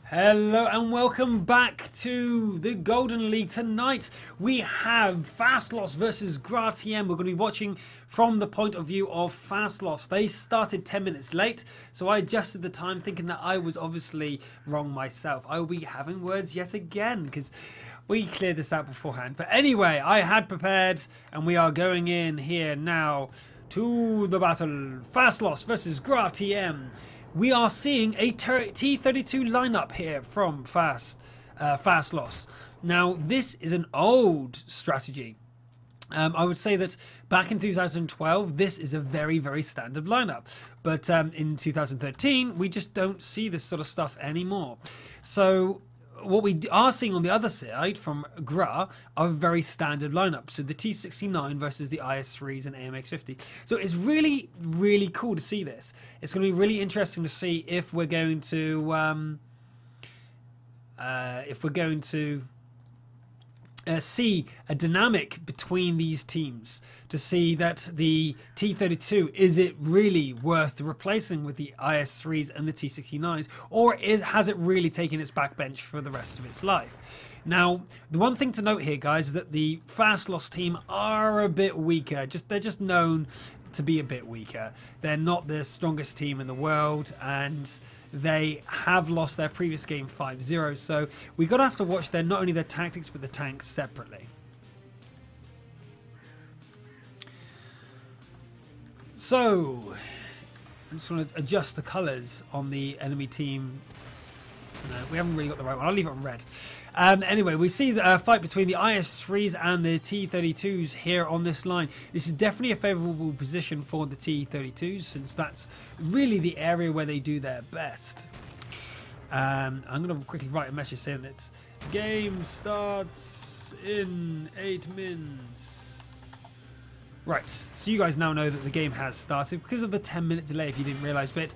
Hello and welcome back to the Golden League. Tonight we have Fastloss versus GRA. We're going to be watching from the point of view of Fastloss. They started 10 minutes late, so I adjusted the time thinking that I was obviously wrong myself. I will be having words yet again because we cleared this out beforehand. But anyway, I had prepared and we are going in here now to the battle. Fastloss versus GRA. We are seeing a T32 lineup here from Fastloss. Now, this is an old strategy. I would say that back in 2012, this is a very, very standard lineup. But in 2013, we just don't see this sort of stuff anymore. So what we are seeing on the other side from GRA are very standard lineups. So the T69 versus the IS3s and AMX50. So it's really, really cool to see this. It's going to be really interesting to see if we're going to see a dynamic between these teams, to see that the T32, is it really worth replacing with the IS3s and the T69s, or has it really taken its backbench for the rest of its life? Now, the one thing to note here, guys, is that the Fastloss team are a bit weaker. They're just known to be a bit weaker. They're not the strongest team in the world, and they have lost their previous game 5-0, so we're going to have to watch not only their tactics but the tanks separately. So I just want to adjust the colours on the enemy team. No, we haven't really got the right one. I'll leave it on red. Anyway, we see the fight between the IS3s and the T32s here on this line. This is definitely a favourable position for the T32s, since that's really the area where they do their best. I'm going to quickly write a message saying that game starts in 8 mins. Right, so you guys now know that the game has started because of the 10-minute delay, if you didn't realise, but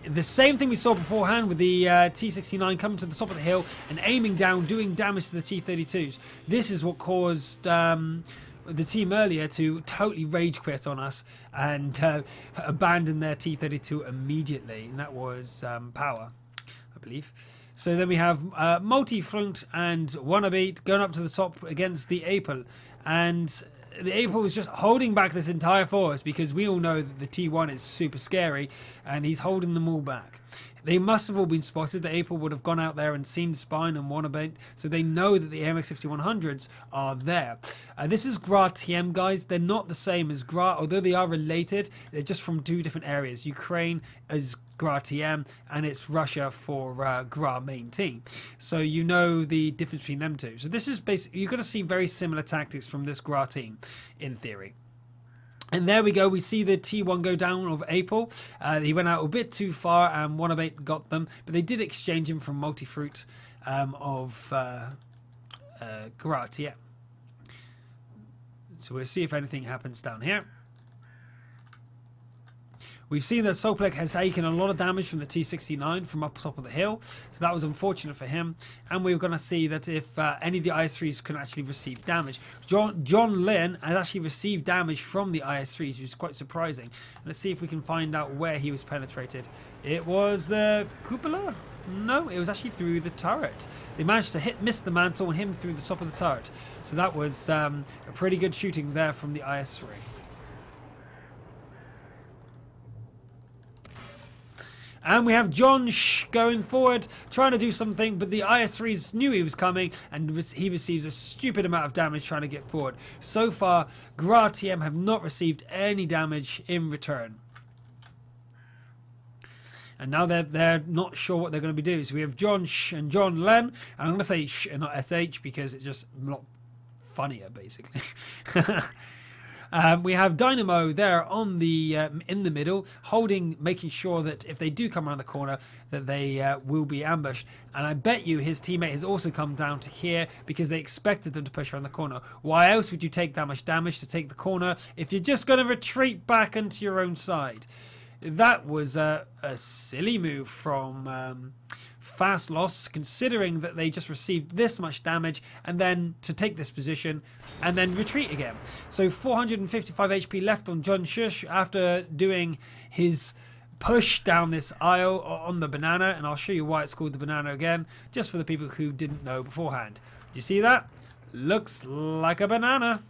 the same thing we saw beforehand with the T69 coming to the top of the hill and aiming down, doing damage to the T32s. This is what caused the team earlier to totally rage quit on us and abandon their T32 immediately, and that was Power, I believe. So then we have Multi-Flunked and Wannabe going up to the top against the Apel, and the Apel was just holding back this entire force because we all know that the T1 is super scary and he's holding them all back. They must have all been spotted. The Apel would have gone out there and seen Spine and Wannabe, so they know that the AMX5100s are there. This is GRA-TM, guys. They're not the same as GRA, although they are related. They're just from two different areas. Ukraine is GRA-TM and it's Russia for GRA main team. So you know the difference between them two. So this is basically, you're going to see very similar tactics from this GRA team in theory. And there we go, we see the T1 go down of Apel. He went out a bit too far and Wannabe got them, but they did exchange him from Multi-Fruit of GRA. Yeah. So we'll see if anything happens down here. We've seen that Soplek has taken a lot of damage from the T69 from up top of the hill, so that was unfortunate for him. And we're going to see that if any of the IS3s can actually receive damage. John Lynn has actually received damage from the IS3s, which is quite surprising. Let's see if we can find out where he was penetrated. It was the cupola? No, it was actually through the turret. They managed to miss the mantle and him through the top of the turret. So that was a pretty good shooting there from the IS3. And we have John going forward, trying to do something, but the IS3s knew he was coming, and he receives a stupid amount of damage trying to get forward. So far, GRA-TM have not received any damage in return. And now they're not sure what they're going to be doing. So we have John and John Len, and I'm going to say Sh and not SH because it's just a lot funnier, basically. We have Dynamo there on the in the middle, making sure that if they do come around the corner, that they will be ambushed. And I bet you his teammate has also come down to here because they expected them to push around the corner. Why else would you take that much damage to take the corner if you're just going to retreat back into your own side? That was a silly move from Fastloss, considering that they just received this much damage, and then to take this position and then retreat again. So 455 HP left on John Shush after doing his push down this aisle on the banana, and I'll show you why it's called the banana again, just for the people who didn't know beforehand. Do you see that? Looks like a banana.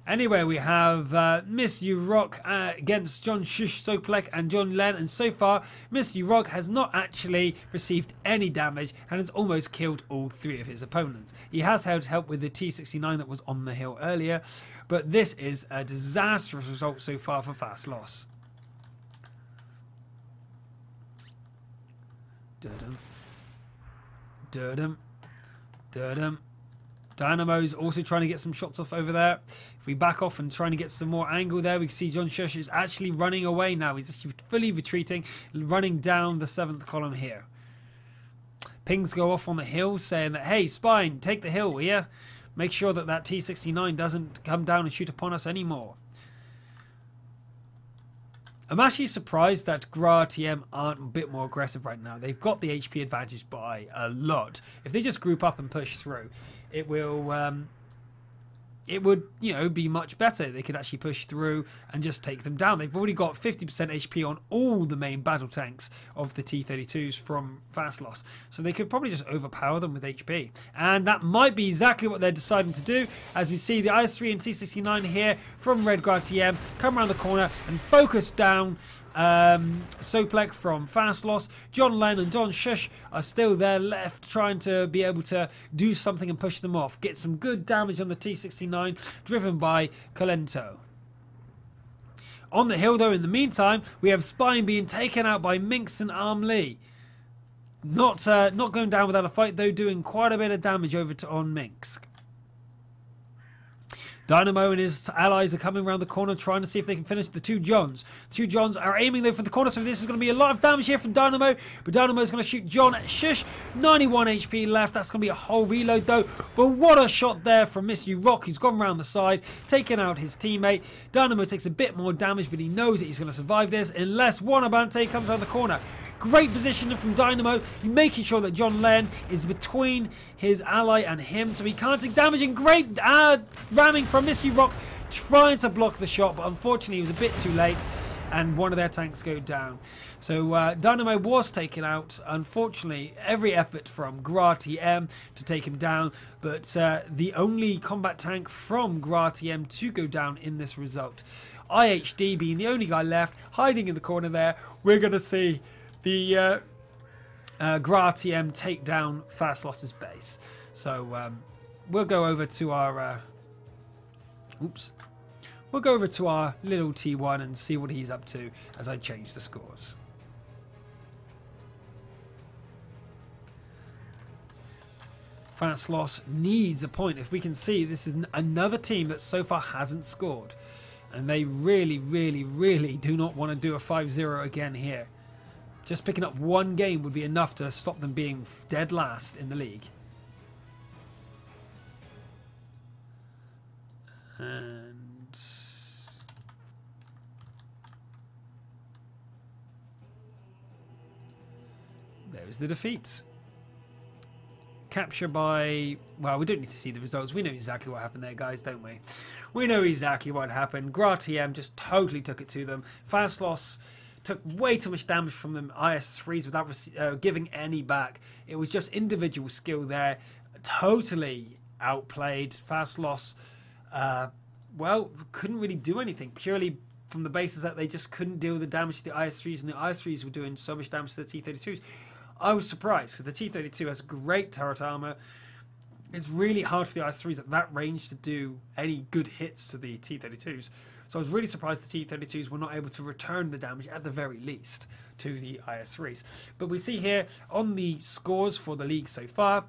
Anyway, we have Miss Rock against John Shush, Soplek and John Len, and so far Miss Rock has not actually received any damage and has almost killed all 3 of his opponents. He has had help with the T69 that was on the hill earlier, but this is a disastrous result so far for Fast Loss. Durdum. Durdum. Durdum. Dynamo's also trying to get some shots off over there. If we back off and trying to get some more angle there, we can see John Shush is actually running away now. He's actually fully retreating, running down the 7th column here. Pings go off on the hill saying that, hey, Spine, take the hill, will ya? Make sure that that T69 doesn't come down and shoot upon us anymore. I'm actually surprised that GRA TM aren't a bit more aggressive right now. They've got the HP advantage by a lot. If they just group up and push through, it will, it would, you know, be much better. They could actually push through and just take them down. They've already got 50% HP on all the main battle tanks of the T-32s from Fast Loss. So they could probably just overpower them with HP. And that might be exactly what they're deciding to do. As we see the IS-3 and T-69 here from Red GRA TM come around the corner and focus down Soplek from Fast Loss. John Len and John Shush are still there left, trying to be able to do something and push them off. Get some good damage on the T-69, driven by Colento. On the hill, though, in the meantime, we have Spine being taken out by Minx and Arm Lee. Not going down without a fight, though, doing quite a bit of damage over on Minx. Dynamo and his allies are coming around the corner trying to see if they can finish the 2 Johns. 2 Johns are aiming though for the corner, so this is going to be a lot of damage here from Dynamo. But Dynamo is going to shoot John Shush. 91 HP left. That's going to be a whole reload though. But what a shot there from Mr. Rock, who's gone around the side, taking out his teammate. Dynamo takes a bit more damage, but he knows that he's going to survive this unless Wanabante comes around the corner. Great positioning from Dynamo, making sure that John Len is between his ally and him, so he can't take damage. And great ramming from Mr. Rock, trying to block the shot, but unfortunately he was a bit too late, and one of their tanks go down. So Dynamo was taken out. Unfortunately, every effort from GRA TM to take him down, but the only combat tank from GRA TM to go down in this result. IHD being the only guy left, hiding in the corner there. We're going to see the GRA TM take down Fast Loss's base. So we'll go over to our we'll go over to our little T1 and see what he's up to as I change the scores. Fast Loss needs a point. If we can see, this is another team that so far hasn't scored, and they really do not want to do a 5-0 again here. Just picking up 1 game would be enough to stop them being dead last in the league. And there's the defeats. Capture by, well, we don't need to see the results. We know exactly what happened there, guys, don't we? We know exactly what happened. GRA TM just totally took it to them. Fast Loss took way too much damage from them IS-3s without giving any back. It was just individual skill there. Totally outplayed. Fast Loss, well, couldn't really do anything. Purely from the basis that they just couldn't deal with the damage to the IS-3s, and the IS-3s were doing so much damage to the T-32s. I was surprised, because the T-32 has great turret armor. It's really hard for the IS-3s at that range to do any good hits to the T-32s. So I was really surprised the T-32s were not able to return the damage at the very least to the IS-3s. But we see here on the scores for the league so far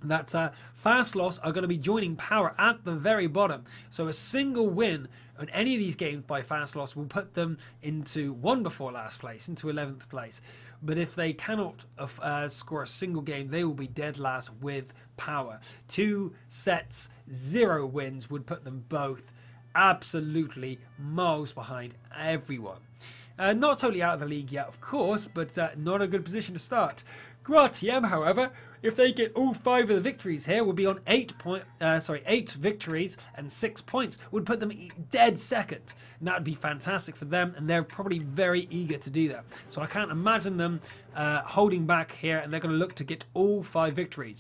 that Fast Loss are going to be joining Power at the very bottom. So a single win on any of these games by Fast Loss will put them into 1 before last place, into 11th place. But if they cannot score a single game, they will be dead last with Power. 2 sets, 0 wins would put them both absolutely miles behind everyone. Not totally out of the league yet, of course, but not a good position to start. GRA, however, if they get all 5 of the victories here, would be on 8 victories and 6 points. Would put them dead second, and that would be fantastic for them. And they're probably very eager to do that. So I can't imagine them holding back here, and they're going to look to get all 5 victories.